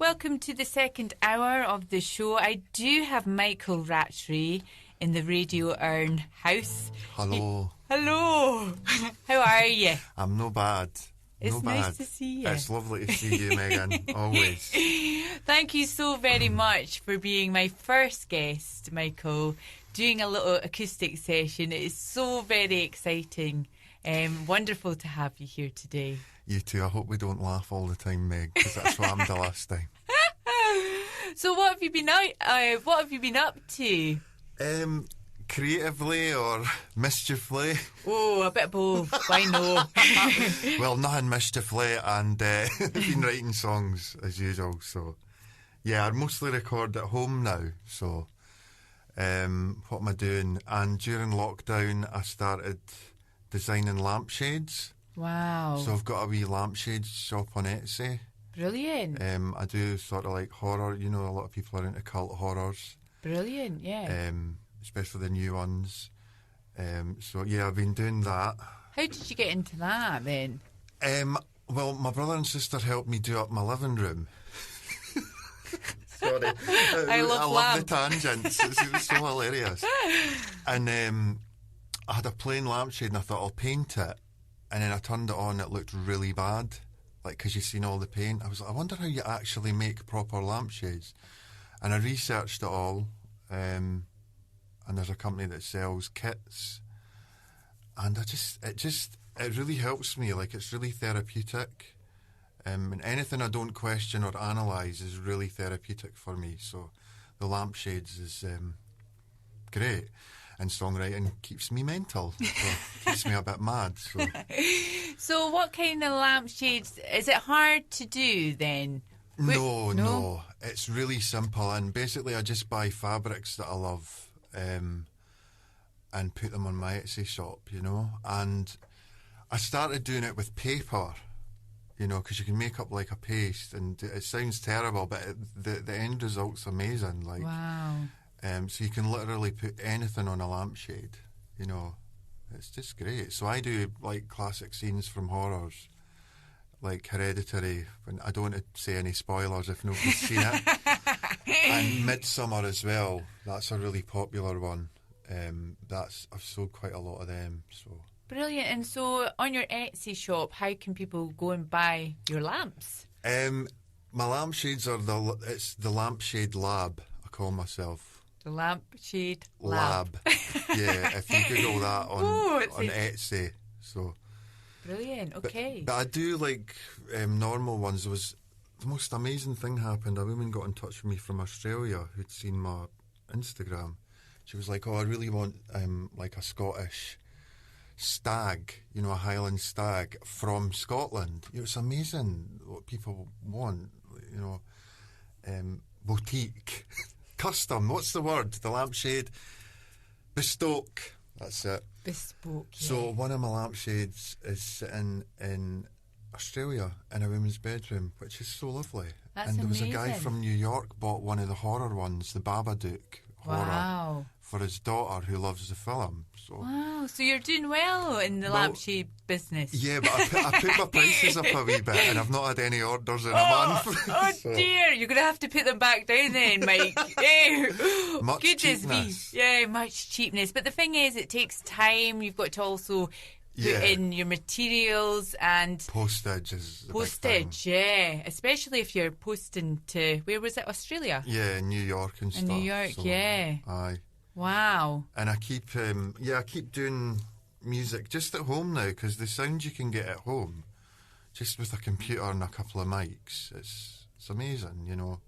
welcome to the second hour of the show. I do have Michael Rattray in the Radio Urn house. Hello. Hello. How are you? I'm no bad. It's nice to see you. It's lovely to see you, Megan. Always. Thank you so very much for being my first guest, Michael. Doing a little acoustic session. It is so very exciting. Wonderful to have you here today. You too. I hope we don't laugh all the time, Meg, because that's what happened the last time. So what have you been up to? Creatively or mischiefully? Oh, a bit of both. Why no? Well, nothing mischiefully, and been writing songs as usual. So, yeah, I mostly record at home now. So, what am I doing? And during lockdown, I started designing lampshades. Wow. So I've got a wee lampshade shop on Etsy. Brilliant. I do sort of like horror. You know, a lot of people are into cult horrors. Brilliant, yeah. Especially the new ones. So, yeah, I've been doing that. How did you get into that, then? Well, my brother and sister helped me do up my living room. Sorry. I love the tangents. It's so hilarious. And I had a plain lampshade and I thought I'll paint it. And then I turned it on, it looked really bad. Like, because you've seen all the paint. I was like, I wonder how you actually make proper lampshades. And I researched it all. And there's a company that sells kits. And it really helps me. Like, it's really therapeutic. And anything I don't question or analyse is really therapeutic for me. So the lampshades is great. And songwriting keeps me mental. So keeps me a bit mad. So what kind of lampshades? Is it hard to do then? No. It's really simple. And basically I just buy fabrics that I love and put them on my Etsy shop, you know. And I started doing it with paper, you know, because you can make up like a paste. And it sounds terrible, but the end result's amazing. Like, wow. So you can literally put anything on a lampshade, you know. It's just great. So I do like classic scenes from horrors, like Hereditary. I don't want to say any spoilers if nobody's seen it. And Midsummer as well. That's a really popular one. I've sold quite a lot of them. So brilliant. And so on your Etsy shop, how can people go and buy your lamps? My lampshades are it's the Lampshade Lab. I call myself. The Lampshade Lab. Yeah, if you Google that on Etsy. So brilliant. Okay. But I do like normal ones. There was the most amazing thing happened. A woman got in touch with me from Australia who'd seen my Instagram. She was like, "Oh, I really want like a Scottish stag, you know, a Highland stag from Scotland." You know, it's amazing what people want. You know, boutique. Custom, what's the word? The lampshade. Bespoke. That's it. Bespoke, yeah. So one of my lampshades is sitting in Australia in a woman's bedroom, which is so lovely. That's and there was amazing. a guy from New York bought one of the horror ones, the Babadook horror, for his daughter who loves the film. So wow, so you're doing well in the lampshade business. Yeah, but I put my prices up a wee bit and I've not had any orders in a month. Oh so. Dear, you're going to have to put them back down then, Mike. Much cheapness. Yeah, much cheapness. But the thing is, it takes time. You've got to also put in your materials and... Postage is the Postage, big thing. Yeah. Especially if you're posting to... Where was it? Australia? Yeah, New York and stuff. In New York, so, yeah. Aye. Wow. And I keep doing music just at home now, because the sound you can get at home, just with a computer and a couple of mics, it's amazing, you know.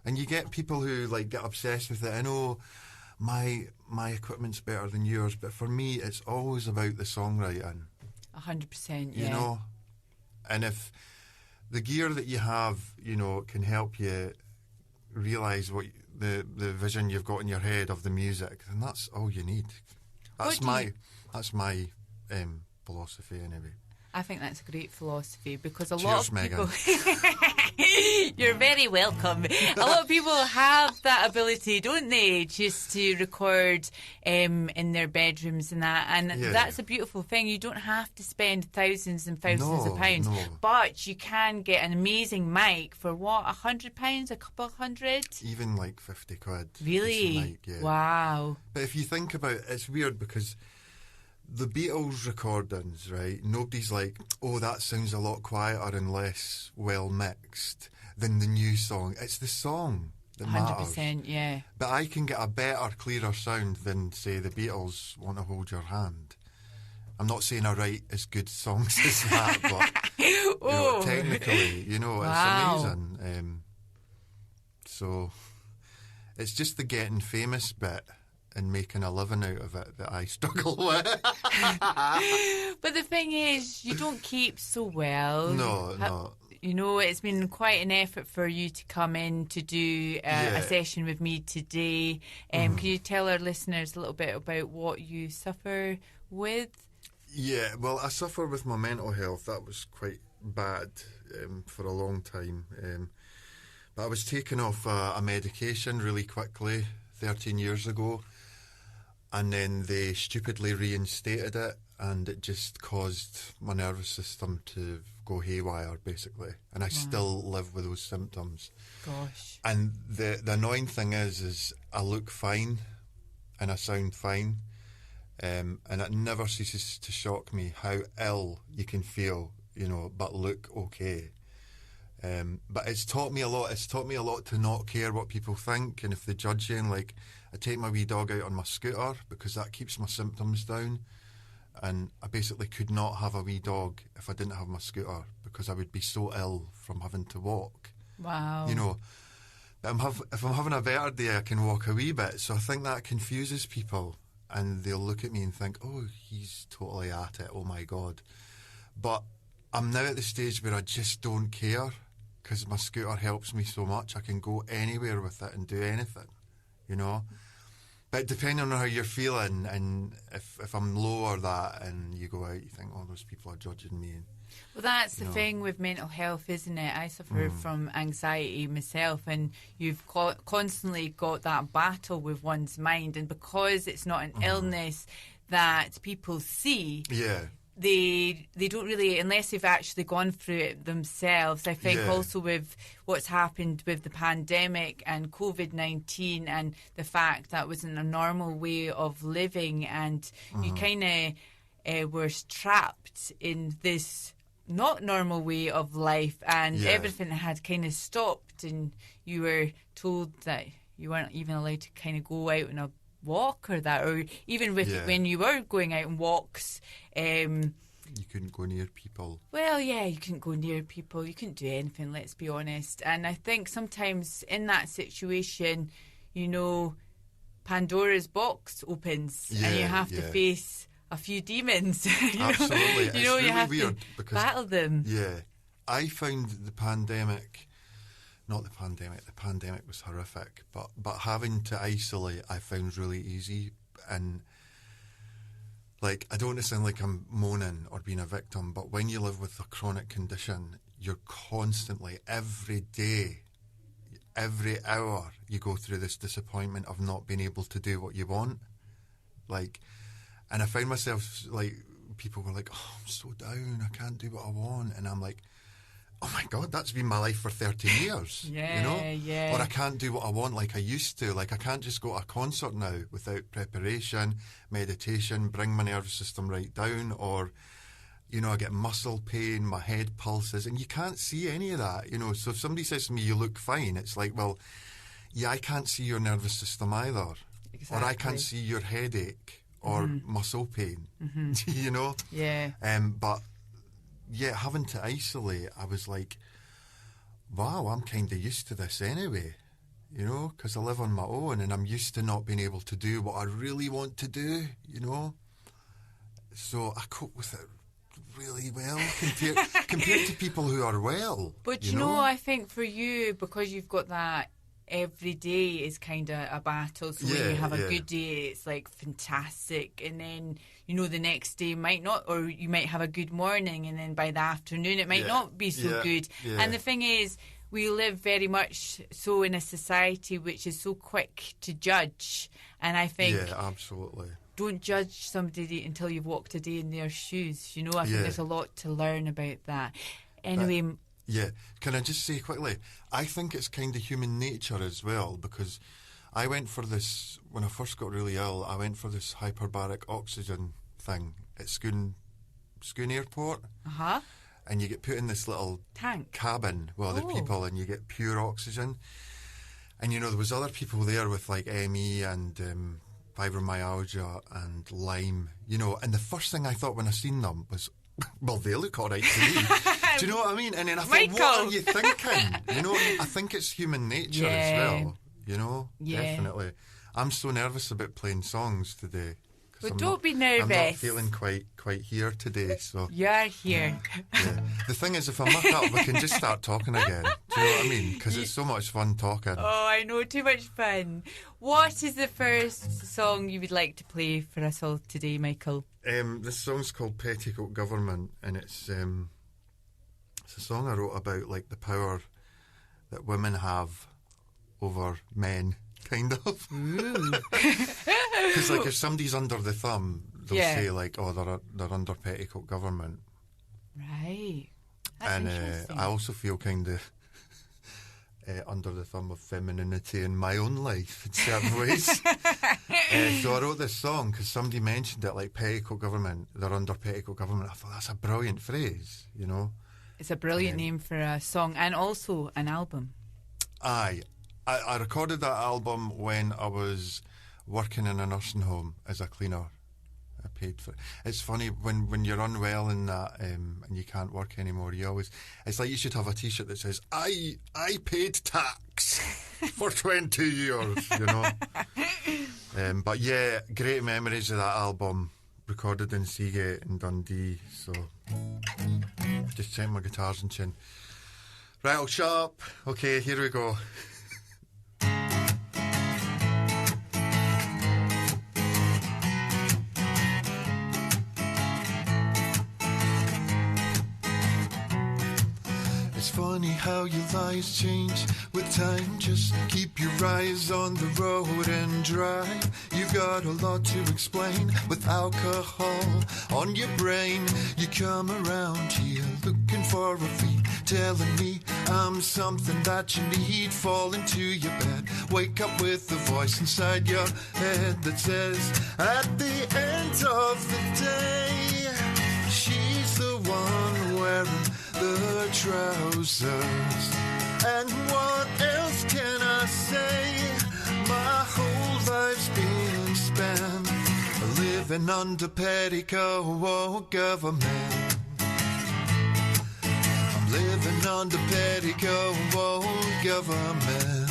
And you get people who like get obsessed with it. I know my equipment's better than yours, but for me, it's always about the songwriting. 100%, yeah. You know, and if the gear that you have, you know, can help you realise what the vision you've got in your head of the music, then that's all you need. That's my philosophy anyway. I think that's a great philosophy, because a Cheers, lot of Megan. people You're very welcome. A lot of people have that ability, don't they, just to record in their bedrooms and that. And that's a beautiful thing. You don't have to spend thousands and thousands of pounds. No. But you can get an amazing mic for what, £100? A couple of hundred? Even like 50 quid. Really? Mic, yeah. Wow. But if you think about it, it's weird because the Beatles recordings, right? Nobody's like, oh, that sounds a lot quieter and less well mixed than the new song. It's the song that 100%, matters. yeah. But I can get a better, clearer sound than, say, the Beatles Want to Hold Your Hand. I'm not saying I write as good songs as that, but you know, technically, you know, wow. it's amazing. So it's just the getting famous bit and making a living out of it that I struggle with. But the thing is, you don't keep so well. No. You know, it's been quite an effort for you to come in to do a session with me today. Can you tell our listeners a little bit about what you suffer with? Yeah, well, I suffer with my mental health. That was quite bad for a long time. But I was taken off a medication really quickly 13 years ago. And then they stupidly reinstated it, and it just caused my nervous system to go haywire, basically. And I still live with those symptoms. Gosh. And the annoying thing is I look fine and I sound fine. And it never ceases to shock me how ill you can feel, you know, but look okay. But it's taught me a lot. It's taught me a lot to not care what people think, and if they judge you. And like, I take my wee dog out on my scooter because that keeps my symptoms down. And I basically could not have a wee dog if I didn't have my scooter because I would be so ill from having to walk. Wow. You know, but if I'm having a better day, I can walk a wee bit. So I think that confuses people, and they'll look at me and think, "Oh, he's totally at it. Oh my God!" But I'm now at the stage where I just don't care. Because my scooter helps me so much. I can go anywhere with it and do anything, you know. But depending on how you're feeling, and if I'm low or that, and you go out, you think, oh, those people are judging me. Well, that's the thing with mental health, isn't it? I suffer from anxiety myself, and you've constantly got that battle with one's mind. And because it's not an illness that people see... Yeah. They don't really, unless they've actually gone through it themselves. I think also with what's happened with the pandemic and COVID-19 and the fact that wasn't a normal way of living, and you kind of were trapped in this not normal way of life, and everything had kind of stopped, and you were told that you weren't even allowed to kind of go out on a walk or that, or even with when you were going out on walks, you couldn't go near people. Well, yeah, you couldn't go near people, you couldn't do anything, let's be honest. And I think sometimes in that situation, you know, Pandora's box opens and you have to face a few demons. Absolutely. You know, it's really you have weird to because battle them. Yeah, I found the pandemic was horrific, but having to isolate I found really easy. And like, I don't want to sound like I'm moaning or being a victim, but when you live with a chronic condition, you're constantly, every day, every hour, you go through this disappointment of not being able to do what you want. Like, and I found myself, like, people were like, oh, I'm so down, I can't do what I want. And I'm like, oh my God, that's been my life for 13 years. You know? Or I can't do what I want like I used to. Like, I can't just go to a concert now without preparation, meditation, bring my nervous system right down, or, you know, I get muscle pain, my head pulses, and you can't see any of that, you know. So if somebody says to me, you look fine, it's like, well, yeah, I can't see your nervous system either. Exactly. Or I can't see your headache or muscle pain, you know? Yeah. But yeah, having to isolate, I was like, wow, I'm kind of used to this anyway, you know, because I live on my own and I'm used to not being able to do what I really want to do, you know. So I cope with it really well compared to people who are well. But you know, I think for you, because you've got that, every day is kind of a battle. So when you have a good day, it's like fantastic, and then, you know, the next day might not, or you might have a good morning and then by the afternoon it might not be so good. And the thing is, we live very much so in a society which is so quick to judge. And I think... Yeah, absolutely. Don't judge somebody until you've walked a day in their shoes. You know, I think there's a lot to learn about that. Anyway... Yeah. Can I just say quickly, I think it's kind of human nature as well, because I went for this, when I first got really ill, I went for this hyperbaric oxygen thing at Scone Airport. Uh-huh. And you get put in this little tank cabin with other people, and you get pure oxygen. And, you know, there was other people there with, like, ME and fibromyalgia and Lyme, you know. And the first thing I thought when I seen them was, well, they look all right to me. Do you know what I mean? And then I thought, what are you thinking? You know, I think it's human nature as well, you know, definitely. I'm so nervous about playing songs today. But don't be nervous. I'm not feeling quite here today, so... You're here. Yeah. The thing is, if I muck up, we can just start talking again. Do you know what I mean? Because it's so much fun talking. Oh, I know, too much fun. What is the first song you would like to play for us all today, Michael? This song's called Petticoat Government, and it's a song I wrote about, like, the power that women have over men, kind of. Because, like, if somebody's under the thumb, they'll say, like, oh, they're under petticoat government. Right. That's and interesting. I also feel kind of under the thumb of femininity in my own life in certain ways. So I wrote this song because somebody mentioned it, like, petticoat government, they're under petticoat government. I thought, that's a brilliant phrase, you know. It's a brilliant name for a song and also an album. Aye. I recorded that album when I was working in a nursing home as a cleaner. I paid for it. It's funny when you're unwell and that and you can't work anymore, it's like you should have a t-shirt that says I paid tax for 20 years, you know. But yeah, great memories of that album, recorded in Seagate in Dundee. So just check my guitars and chin. Right, I'll shut up. Okay, here we go. Funny how your lives change with time. Just keep your eyes on the road and drive. You got a lot to explain with alcohol on your brain. You come around here looking for a feed, telling me I'm something that you need. Fall into your bed, wake up with a voice inside your head that says, at the end of the day, she's the one wearing the trousers. And what else can I say? My whole life's been spent living under petticoat government. I'm living under petticoat government.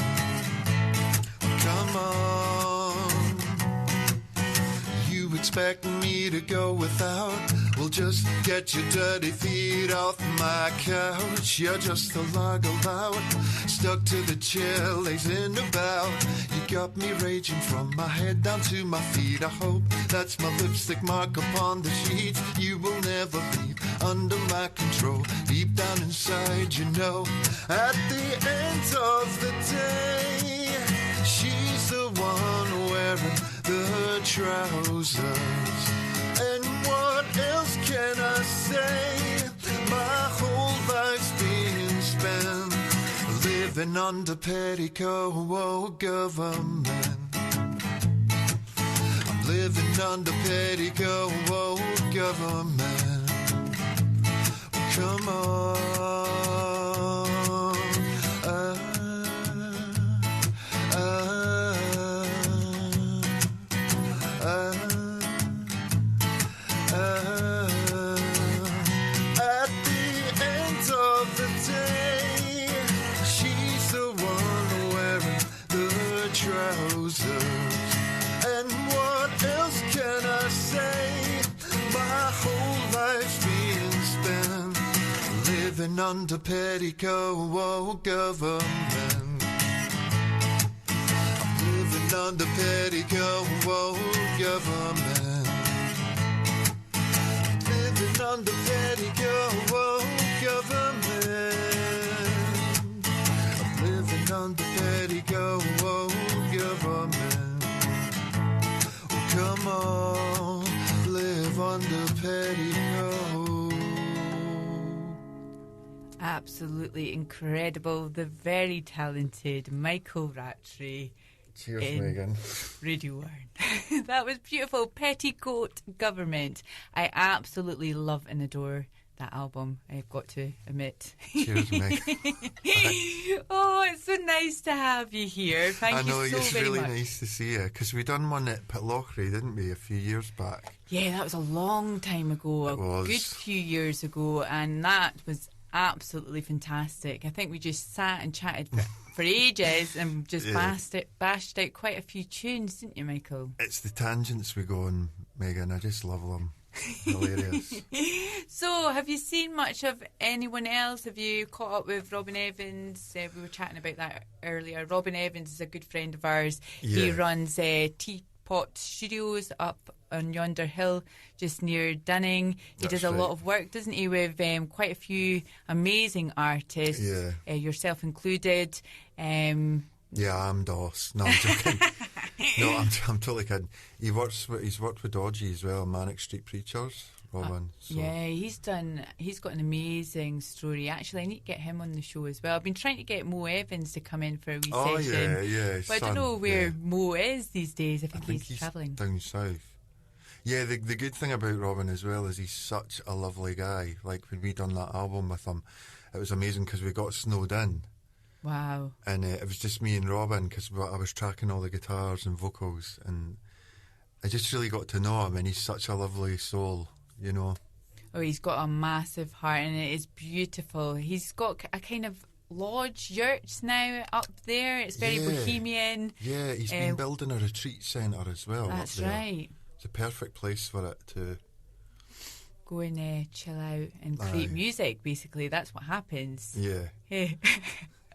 Come on. You expect me to go without? Well, just get your dirty feet off my couch. You're just a log about, stuck to the chair, lazing about. You got me raging from my head down to my feet. I hope that's my lipstick mark upon the sheets. You will never leave under my control. Deep down inside, you know, at the end of the day, she's the one wearing the trousers. And what else can I say? My whole life's been spent living under petticoat government. I'm living under petticoat government. Come on. And what else can I say? My whole life's been spent living under petticoat government. I'm living under petticoat government. Living under petticoat government. living under petticoat government. Oh, come on, live under petticoat. Absolutely incredible. The very talented Michael Rattray. Cheers, Megan. Radio 1. That was beautiful. Petticoat Government. I absolutely love and adore that album, I've got to admit. Cheers, Meg. Oh, it's so nice to have you here. Thank you so very much. I know, it's really nice to see you, because we done one at Pitlochry, didn't we, a few years back? Yeah, that was a long time ago, a good few years ago, and that was absolutely fantastic. I think we just sat and chatted for ages and just bashed out quite a few tunes, didn't you, Michael? It's the tangents we go on, Megan. I just love them. Hilarious. So, have you seen much of anyone else? Have you caught up with Robin Evans? We were chatting about that earlier. Robin Evans is a good friend of ours. Yeah. He runs Teapot Studios up on yonder hill just near Dunning. He does a lot of work, doesn't he, with quite a few amazing artists, yourself included. Yeah, I'm Doss. No, I'm joking. No, I'm totally kidding. He's worked with Dodgy as well, Manic Street Preachers, Robin. Yeah, he's got an amazing story. Actually, I need to get him on the show as well. I've been trying to get Mo Evans to come in for a wee session. Yeah. But I don't know where Mo is these days. I think he's travelling. Down south. Yeah, the good thing about Robin as well is he's such a lovely guy. Like, when we done that album with him, it was amazing because we got snowed in. Wow. And it was just me and Robin because I was tracking all the guitars and vocals, and I just really got to know him, and he's such a lovely soul, you know. Oh, he's got a massive heart, and it is beautiful. He's got a kind of lodge yurt now up there. It's very bohemian. Yeah, he's been building a retreat centre as well. That's right. It's a perfect place for it to go and chill out and create music, basically. That's what happens. Yeah.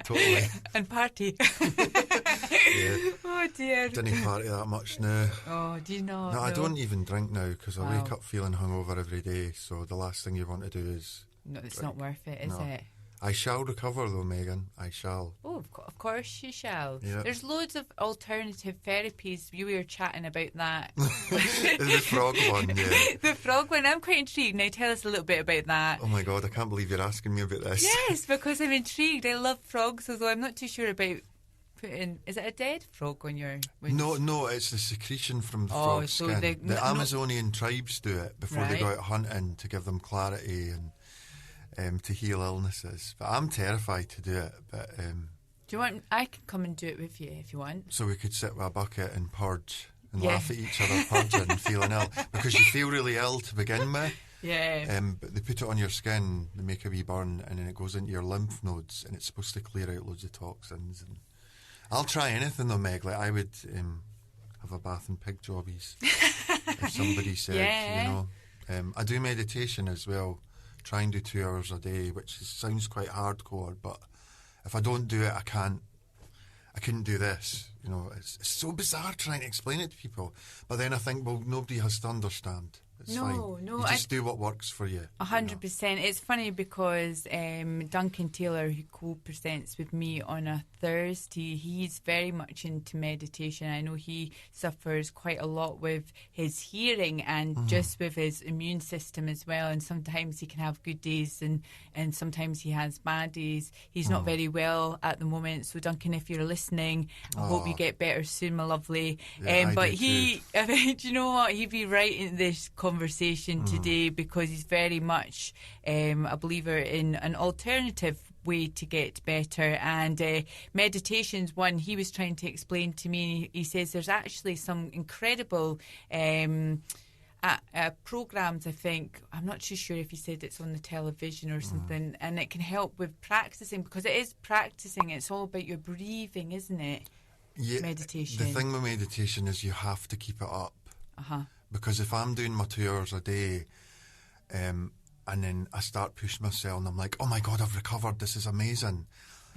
Totally. And party. Yeah. Oh dear. Didn't party that much now. Oh, do you not? No, I don't even drink now because I wake up feeling hungover every day. So the last thing you want to do is No, it's not worth it, is it? I shall recover though, Megan. I shall. Oh, of course you shall. Yep. There's loads of alternative therapies. We were chatting about that. The frog one, yeah. The frog one. I'm quite intrigued. Now tell us a little bit about that. Oh my God, I can't believe you're asking me about this. Yes, because I'm intrigued. I love frogs, although I'm not too sure about putting... Is it a dead frog on your... No, it's the secretion from the frog's skin. The Amazonian tribes do it before they go out hunting to give them clarity and... to heal illnesses, but I'm terrified to do it. But do you want? I can come and do it with you if you want. So we could sit with a bucket and purge and laugh at each other purging and feeling ill because you feel really ill to begin with. Yeah. But they put it on your skin, they make a wee burn, and then it goes into your lymph nodes, and it's supposed to clear out loads of toxins. And I'll try anything though, Meg. Like I would have a bath and pig jobbies if somebody said, you know. I do meditation as well. Try and do 2 hours a day, which sounds quite hardcore, but if I don't do it, I couldn't do this. You know, it's so bizarre trying to explain it to people. But then I think, well, nobody has to understand. It's fine. You just do what works for you. 100%. It's funny because Duncan Taylor, who co-presents with me on a Thursday, he's very much into meditation. I know he suffers quite a lot with his hearing and just with his immune system as well. And sometimes he can have good days and sometimes he has bad days. He's not very well at the moment. So Duncan, if you're listening, I hope you get better soon, my lovely. Yeah, but do you know what? He'd be right in this conversation today because he's very much a believer in an alternative way to get better, and meditation's one he was trying to explain to me. He says there's actually some incredible programs, I think. I'm not too sure if he said it's on the television or something, and it can help with practicing because it is practicing. It's all about your breathing, isn't it? Yeah, meditation. The thing with meditation is you have to keep it up. Because if I'm doing my 2 hours a day and then I start pushing myself and I'm like, oh my God, I've recovered, this is amazing.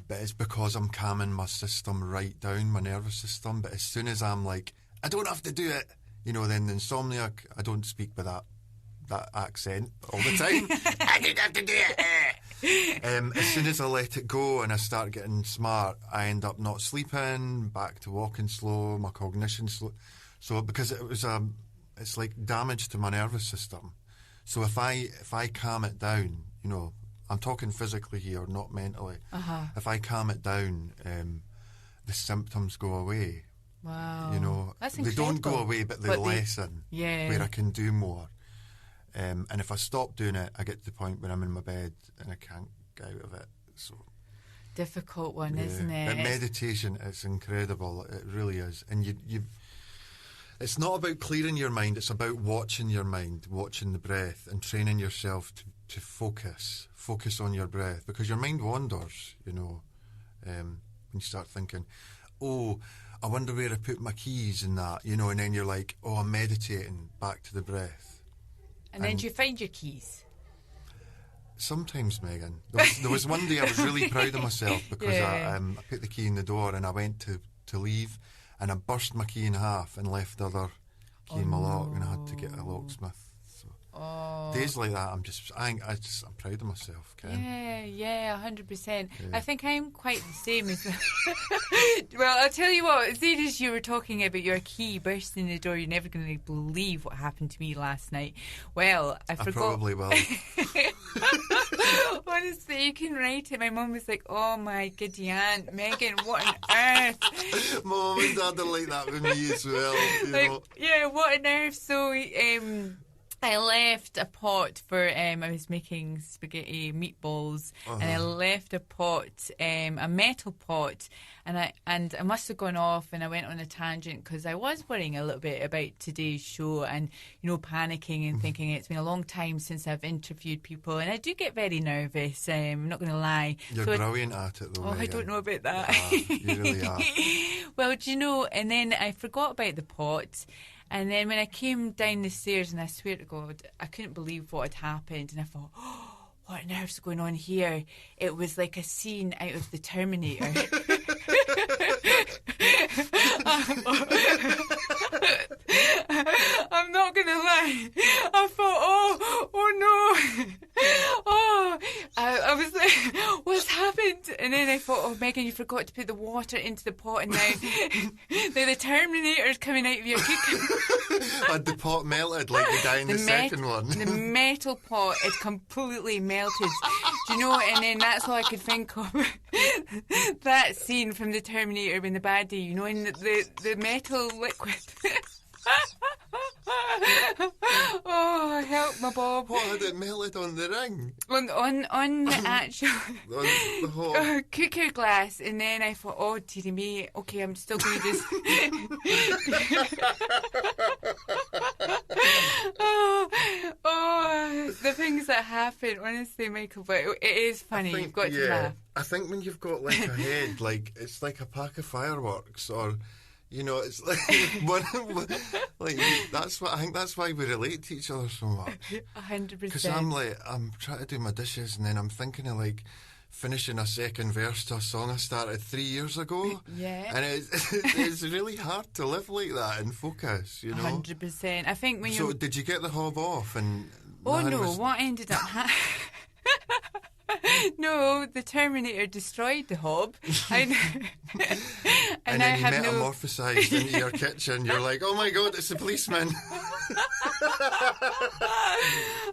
But it's because I'm calming my system right down, my nervous system. But as soon as I'm like, I don't have to do it, you know, then the insomniac, I don't speak with that accent all the time. I don't have to do it. As soon as I let it go and I start getting smart, I end up not sleeping, back to walking slow, my cognition slow. So because it's like damage to my nervous system. So if I calm it down, you know, I'm talking physically here, not mentally. If I calm it down, the symptoms go away. Wow. You know, that's they incredible. don't go away, but they lessen. Yeah. Where I can do more. And if I stop doing it, I get to the point where I'm in my bed and I can't get out of it. So difficult one, isn't it? But meditation, it's incredible. It really is. And you it's not about clearing your mind. It's about watching your mind, watching the breath, and training yourself to focus on your breath, because your mind wanders. You know, when you start thinking, oh, I wonder where I put my keys and that. You know, and then you're like, oh, I'm meditating, back to the breath. And then do you find your keys? Sometimes, Megan. There was one day I was really proud of myself because I put the key in the door and I went to leave, and I burst my key in half and left the other key in my lock, and I had to get a locksmith. So days like that, I'm proud of myself, Ken. Yeah, 100%. I think I'm quite the same as well. I'll tell you what, as soon as you were talking about your key bursting in the door, you're never going to believe what happened to me last night. Well, I forgot. I probably will. Honestly, you can write it. My mum was like, oh my giddy aunt, Megan, what on earth? Mum and Dad are like that with me as well. You know? Yeah, what on earth? So, I left a pot for, I was making spaghetti meatballs, and I left a pot, a metal pot, and I must have gone off, and I went on a tangent because I was worrying a little bit about today's show, and, you know, panicking and thinking it's been a long time since I've interviewed people, and I do get very nervous, I'm not going to lie. You're brilliant at it though, Megan. I don't know about that. You really are. Well, do you know, and then I forgot about the pot. And then when I came down the stairs, and I swear to God, I couldn't believe what had happened. And I thought, oh, what on earth's going on here? It was like a scene out of The Terminator. I'm not going to lie. I thought, oh no. I was like, what's happened? And then I thought, oh, Megan, you forgot to put the water into the pot, and now the Terminator's coming out of your cooking. Had the pot melted like the guy in the second one? The metal pot had completely melted. Do you know? And then that's all I could think of. That scene from the Terminator when the baddie, you know, in the metal liquid. Oh, help my Bob. What, had it melted on the ring? On the actual on the hot cooker glass, and then I thought, oh dearie me, okay, I'm still going to just the things that happen, honestly, Michael, but it is funny. You've got to laugh. I think when you've got like a head, like it's like a pack of fireworks, or you know, it's like like that's what I think. That's why we relate to each other so much. 100%. Because I'm trying to do my dishes, and then I'm thinking of like finishing a second verse to a song I started 3 years ago. Yeah. And it's really hard to live like that and focus, you know. 100%. I think when So did you get the hob off? And what ended up No, the Terminator destroyed the hob. and then you metamorphosised into your kitchen. You're like, oh my God, it's a policeman.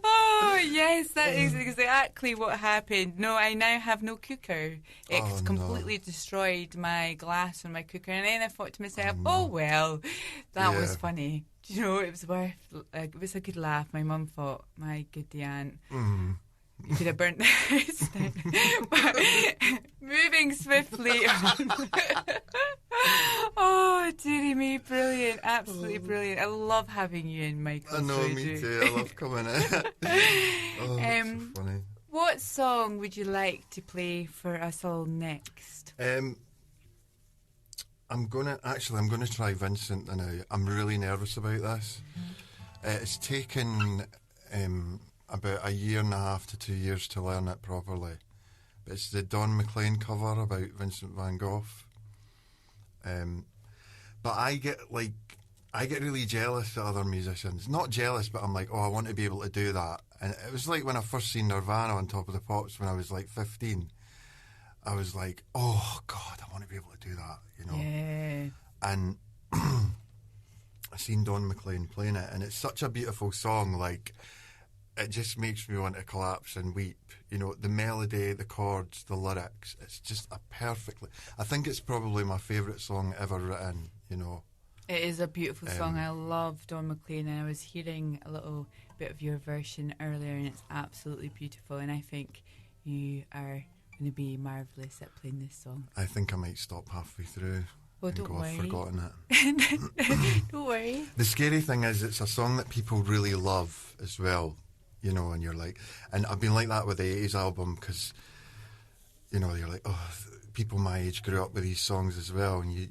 Oh, yes, that is exactly what happened. No, I now have no cooker. It's completely destroyed my glass on my cooker. And then I thought to myself, well, that was funny. You know, it was a good laugh. My mum thought, my goody aunt. You could have burnt the house down. But moving swiftly on. Oh, dearie me, brilliant. Absolutely brilliant. I love having you in, Michael. I know, me too. I love coming in. That's so funny. What song would you like to play for us all next? I'm gonna try Vincent now. I'm really nervous about this. It's taken about 1.5 to 2 years to learn it properly. But it's the Don McLean cover about Vincent van Gogh. But I get like I get really jealous at other musicians. Not jealous, but I'm like, oh, I want to be able to do that. And it was like when I first seen Nirvana on Top of the Pops when I was like 15. I was like, oh, God, I want to be able to do that, you know. Yeah. And I seen Don McLean playing it, and it's such a beautiful song. Like, it just makes me want to collapse and weep. You know, the melody, the chords, the lyrics. It's just a perfectly... I think it's probably my favourite song ever written, you know. It is a beautiful song. I love Don McLean, and I was hearing a little bit of your version earlier, and it's absolutely beautiful. And I think you are going to be marvellous at playing this song. I think I might stop halfway through. Well, don't worry. I've forgotten it. Don't worry. The scary thing is it's a song that people really love as well, you know, and you're like... And I've been like that with the 80s album because, you know, you're like, oh, people my age grew up with these songs as well, and you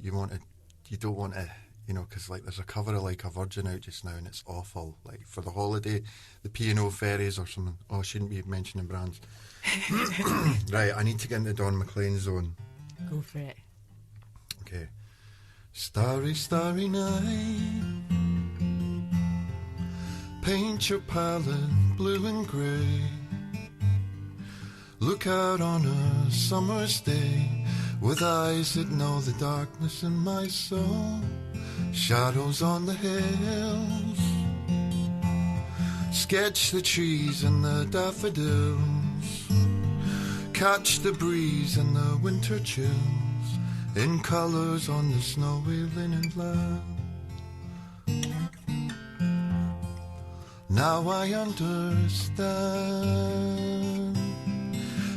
don't want to... You know, because like there's a cover of Like a Virgin out just now, and it's awful. Like for the holiday, the P&O Ferries or something. Oh, I shouldn't be mentioning brands. Right, I need to get into Don McLean zone. Go for it. Okay. Starry, starry night. Paint your palette blue and grey. Look out on a summer's day with eyes that know the darkness in my soul. Shadows on the hills. Sketch the trees and the daffodils. Catch the breeze and the winter chills in colours on the snowy linen land. Now I understand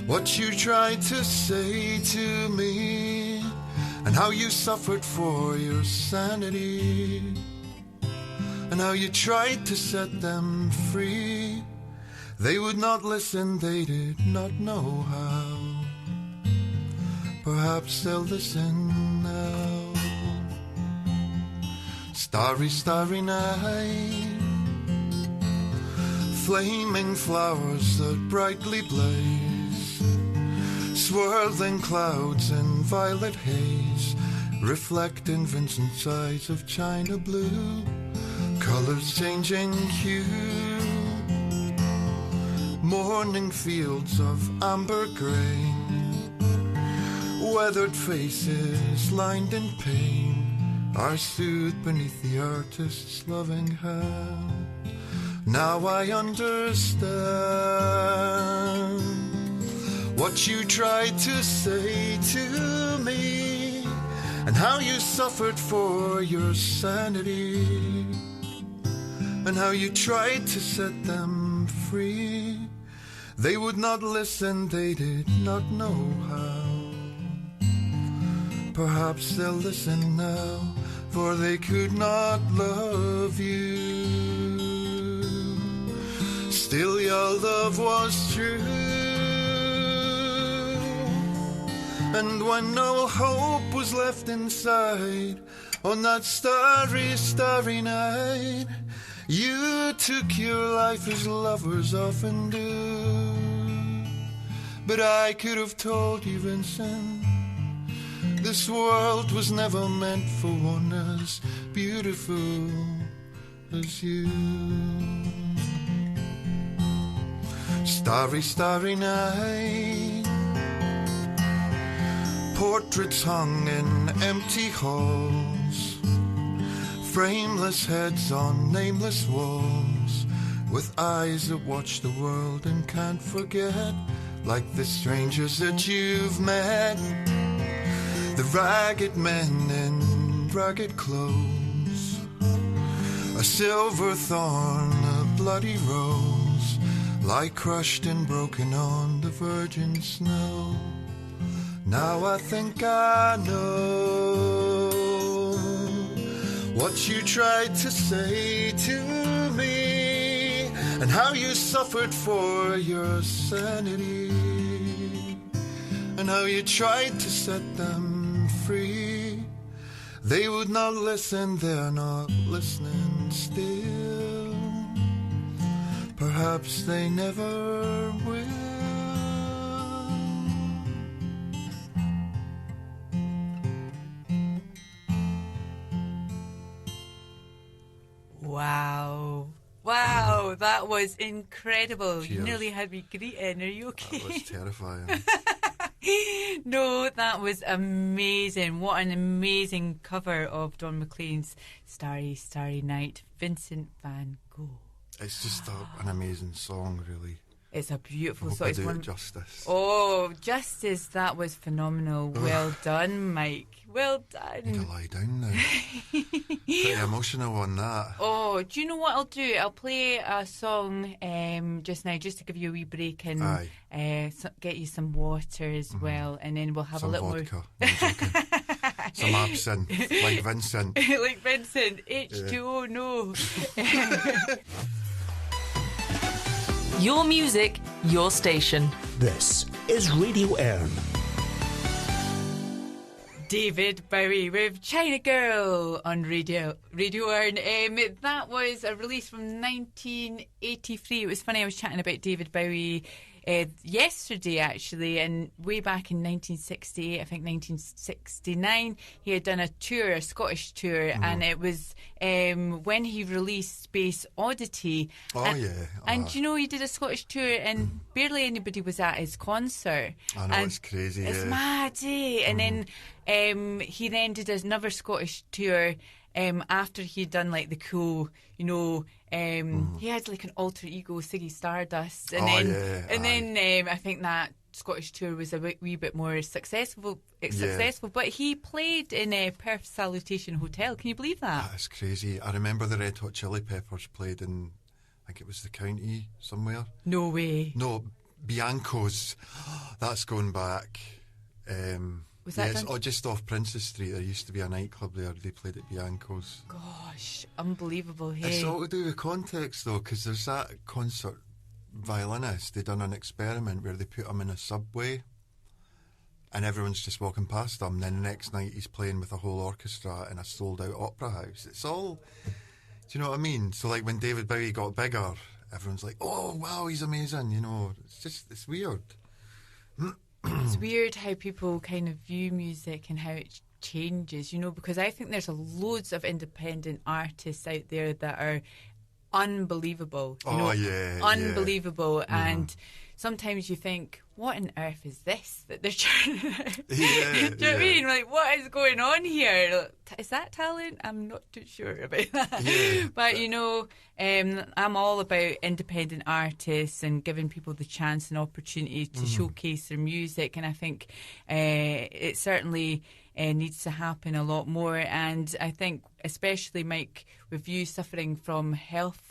what you tried to say to me, and how you suffered for your sanity, and how you tried to set them free. They would not listen, they did not know how. Perhaps they'll listen now. Starry, starry night. Flaming flowers that brightly blaze. Swirling clouds in violet haze reflect in Vincent's eyes of china blue. Colors changing hue. Morning fields of amber grain. Weathered faces lined in pain are soothed beneath the artist's loving hand. Now I understand what you tried to say to me, and how you suffered for your sanity, and how you tried to set them free. They would not listen, they did not know how. Perhaps they'll listen now, for they could not love you. Still your love was true. And when no hope was left inside, on that starry, starry night, you took your life as lovers often do. But I could have told you, Vincent, this world was never meant for one as beautiful as you. Starry, starry night. Portraits hung in empty halls. Frameless heads on nameless walls, with eyes that watch the world and can't forget, like the strangers that you've met. The ragged men in ragged clothes, a silver thorn, a bloody rose, lie crushed and broken on the virgin snow. Now I think I know what you tried to say to me, and how you suffered for your sanity, and how you tried to set them free. They would not listen, they're not listening still. Perhaps they never will. that was incredible. Cheers. You nearly had me greeting. Are you okay? That was terrifying. No, that was amazing. What an amazing cover of Don McLean's Starry, Starry Night, Vincent van Gogh. It's just an amazing song, really. It's a beautiful I hope song. I do it justice. Oh, Justice, that was phenomenal. Well done, Mike. Well done. Need to lie down now. Pretty emotional on that. Oh, do you know what I'll do? I'll play a song just now, just to give you a wee break and get you some water as well, and then we'll have Some a little vodka. more. No, I'm joking. Some absinthe, like Vincent. Like Vincent, H2O, no. Your music, your station. This is Radio Earn. David Bowie with China Girl on Radio Earn. That was a release from 1983. It was funny, I was chatting about David Bowie yesterday, actually, and way back in 1968, I think 1969, he had done a tour, a Scottish tour, and it was when he released Space Oddity. And you know, he did a Scottish tour and barely anybody was at his concert. I know, it's crazy. It's mad, eh? And then he then did another Scottish tour after he'd done like the cool, you know, he had like an alter ego, Ziggy Stardust, and then I think that Scottish tour was a wee bit more successful. But he played in Perth Salutation Hotel. Can you believe that? That's crazy. I remember the Red Hot Chili Peppers played in, I think it was the county somewhere. No way. No, Bianco's. That's going back. Was that it's just off Princess Street. There used to be a nightclub there. They played at Bianco's. Gosh, unbelievable. Hey. It's all to do with context, though, because there's that concert violinist. They done an experiment where they put him in a subway and everyone's just walking past him. And then the next night he's playing with a whole orchestra in a sold-out opera house. It's all... Do you know what I mean? So, like, when David Bowie got bigger, everyone's like, oh, wow, he's amazing, you know. It's weird. It's weird how people kind of view music and how it changes, you know, because I think there's loads of independent artists out there that are unbelievable. Unbelievable. Yeah. And sometimes you think, what on earth is this that they're churning out? Yeah, Do you know what I mean? Like, what is going on here? Is that talent? I'm not too sure about that. Yeah. But, you know, I'm all about independent artists and giving people the chance and opportunity to showcase their music. And I think it certainly needs to happen a lot more. And I think, especially, Mike, with you suffering from health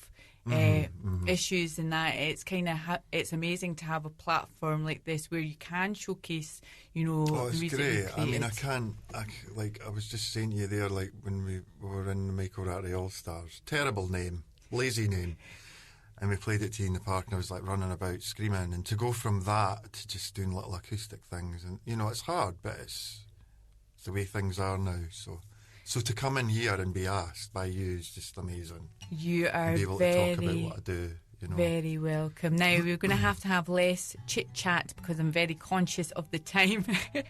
issues and that, it's kind of it's amazing to have a platform like this where you can showcase, you know, the music. Great. I mean, I was just saying to you there, like when we were in the Michael Rattray All Stars, terrible name, lazy name, and we played it to you in the park, and I was like running about screaming, and to go from that to just doing little acoustic things, and you know, it's hard, but it's the way things are now. So to come in here and be asked by you is just amazing. You are and be able to talk about what I do. You know. Very welcome. Now, we're going to have less chit-chat because I'm very conscious of the time. Yeah,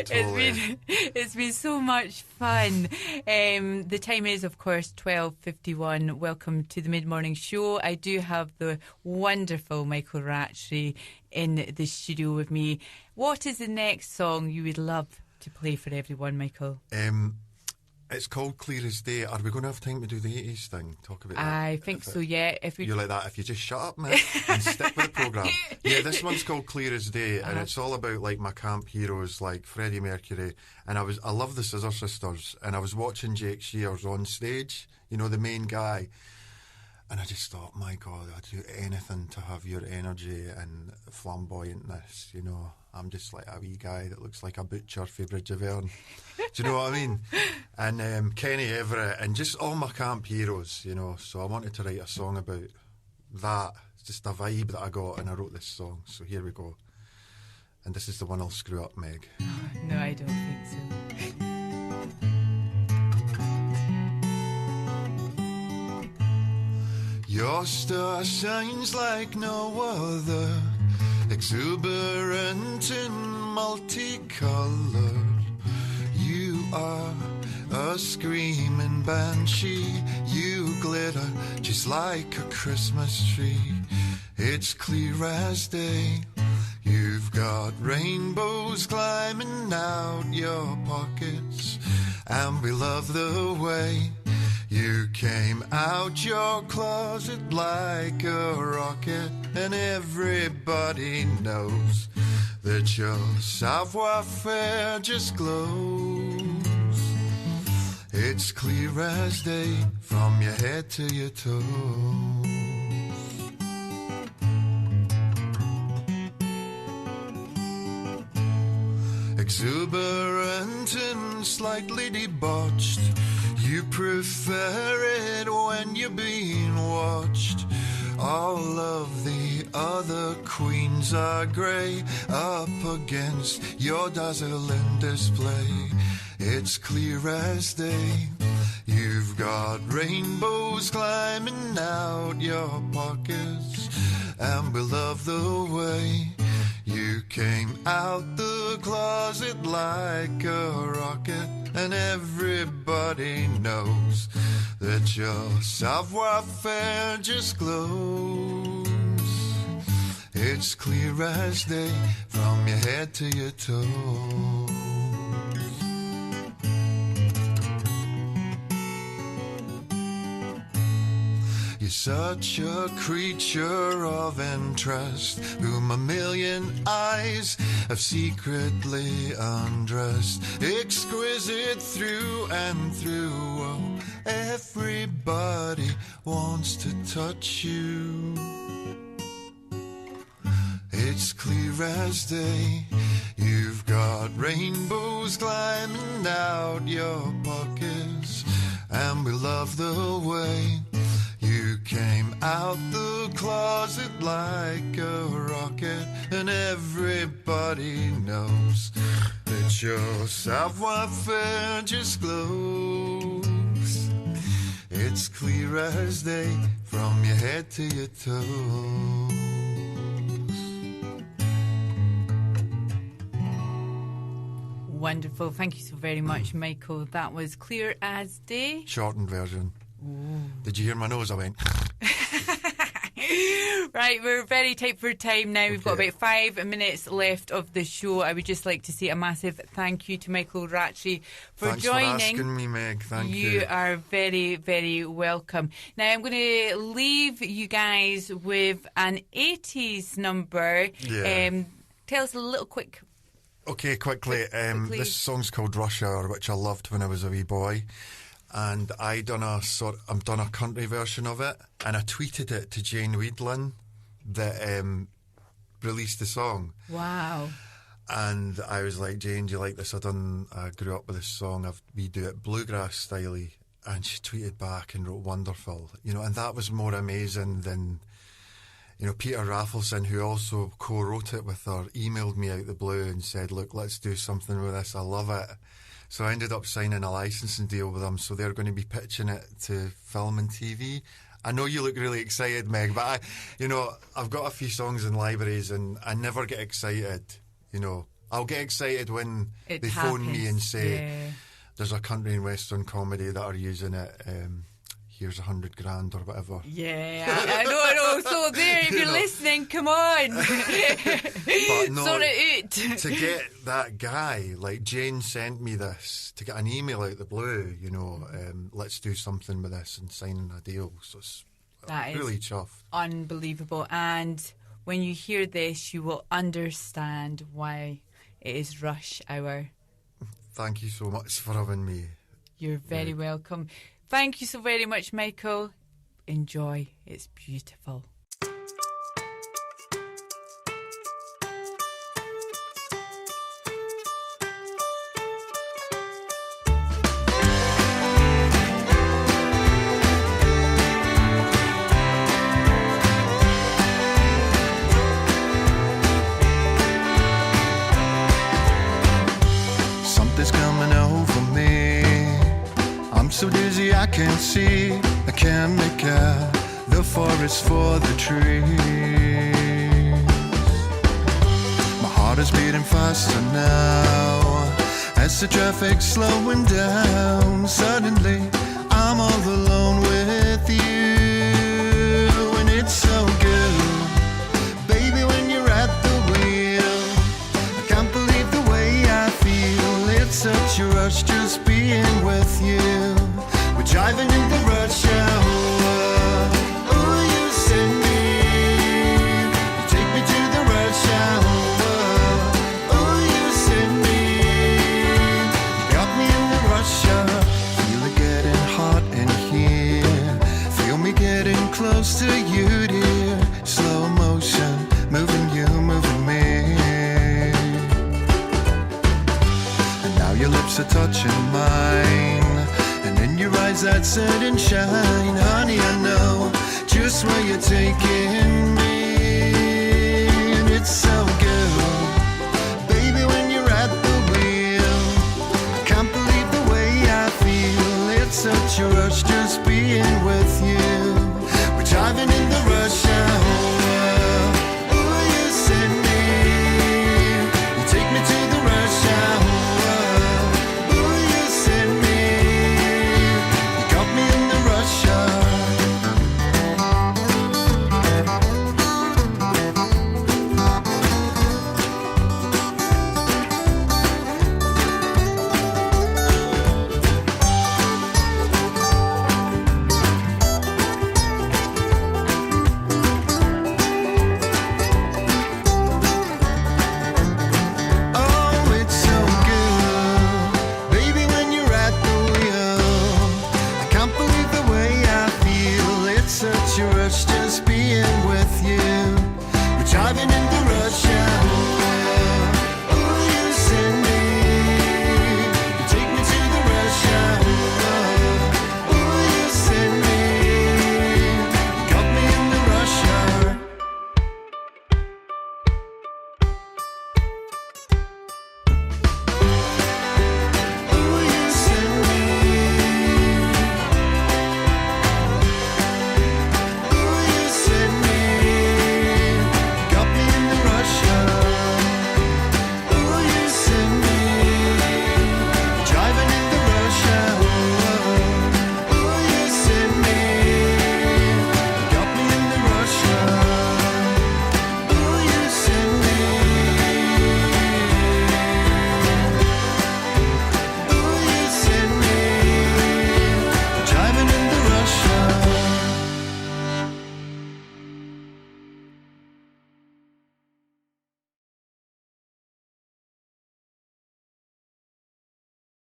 totally. It's been so much fun. The time is, of course, 12:51. Welcome to the Mid-Morning Show. I do have the wonderful Michael Rattray in the studio with me. What is the next song you would love to play for everyone, Michael? It's called Clear as Day. Are we going to have time to do the 80s thing? Talk about that? I think so, yeah. You're like that. If you just shut up, man, and stick with the programme. Yeah, this one's called Clear as Day, and it's all about like my camp heroes like Freddie Mercury. And I love the Scissor Sisters, and I was watching Jake Shears on stage, you know, the main guy. And I just thought, my God, I'd do anything to have your energy and flamboyantness, you know. I'm just like a wee guy that looks like a butcher for Bridge of Earn. Do you know what I mean? And Kenny Everett and just all my camp heroes, you know. So I wanted to write a song about that. It's just a vibe that I got, and I wrote this song. So here we go. And this is the one I'll screw up, Meg. No, I don't think so. Your star shines like no other, exuberant and multicolored. You are a screaming banshee. You glitter just like a Christmas tree. It's clear as day. You've got rainbows climbing out your pockets, and we love the way you came out your closet like a rocket. And everybody knows that your savoir-faire just glows. It's clear as day from your head to your toes. Exuberant and slightly debauched, you prefer it when you're being watched. All of the other queens are grey up against your dazzling display. It's clear as day. You've got rainbows climbing out your pockets, and we love the way you came out the closet like a rocket. And everybody knows that your savoir-faire just glows. It's clear as day from your head to your toes. You're such a creature of interest, whom a million eyes have secretly undressed. Exquisite through and through, oh, everybody wants to touch you. It's clear as day. You've got rainbows climbing out your pockets, and we love the way you came out the closet like a rocket. And everybody knows that your savoir-faire just glows. It's clear as day from your head to your toes. Wonderful. Thank you so very much, Michael. That was clear as day. Shortened version. Ooh. Did you hear my nose? I went. Right, we're very tight for time now. We've got about 5 minutes left of the show. I would just like to say a massive thank you to Michael Rattray for joining. Thanks for asking me, Meg. Thank you. You are very, very welcome. Now, I'm going to leave you guys with an 80s number. Yeah. Tell us a little quick. Okay, quickly. This song's called Rush Hour, which I loved when I was a wee boy. And I've done a country version of it, and I tweeted it to Jane Weedlin that released the song. Wow. And I was like, Jane, do you like this? I grew up with this song. We do it bluegrass styley. And she tweeted back and wrote wonderful. And that was more amazing than, Peter Raffleson, who also co-wrote it with her, emailed me out the blue and said, look, let's do something with this. I love it. So I ended up signing a licensing deal with them, so they're going to be pitching it to film and TV. I know you look really excited, Meg, but I've got a few songs in libraries and I never get excited. I'll get excited when they phone me and say, there's a country and western comedy that are using it. Here's $100,000 or whatever. Yeah, I know. So there, if you're listening, come on. But no, sort it out. To get that guy, like Jane sent me this, to get an email out the blue, let's do something with this and signing a deal. So I'm really chuffed. Unbelievable. And when you hear this, you will understand why it is rush hour. Thank you so much for having me. You're very welcome. Thank you so very much, Michael. Enjoy. It's beautiful. Something's coming over me. I'm so dizzy I can't see. I can't make out the forest for the trees. My heart is beating faster now, As the traffic's slowing down, suddenly I'm all alone with you. And it's so good, baby, when you're at the wheel. I can't believe the way I feel. It's such a rush just being with you. We're driving in the rush hour. Oh, you send me. You take me to the rush hour. Oh, you send me. You got me in the rush hour. Feel it getting hot in here. Feel me getting close to you, dear. Slow motion, moving you, moving me. And now your lips are touching mine. And in your eyes that sudden shine. Honey, I know just where you're taking me. And it's so good, baby, when you're at the wheel. I can't believe the way I feel. It's such a rush just being with you. We're driving in the rush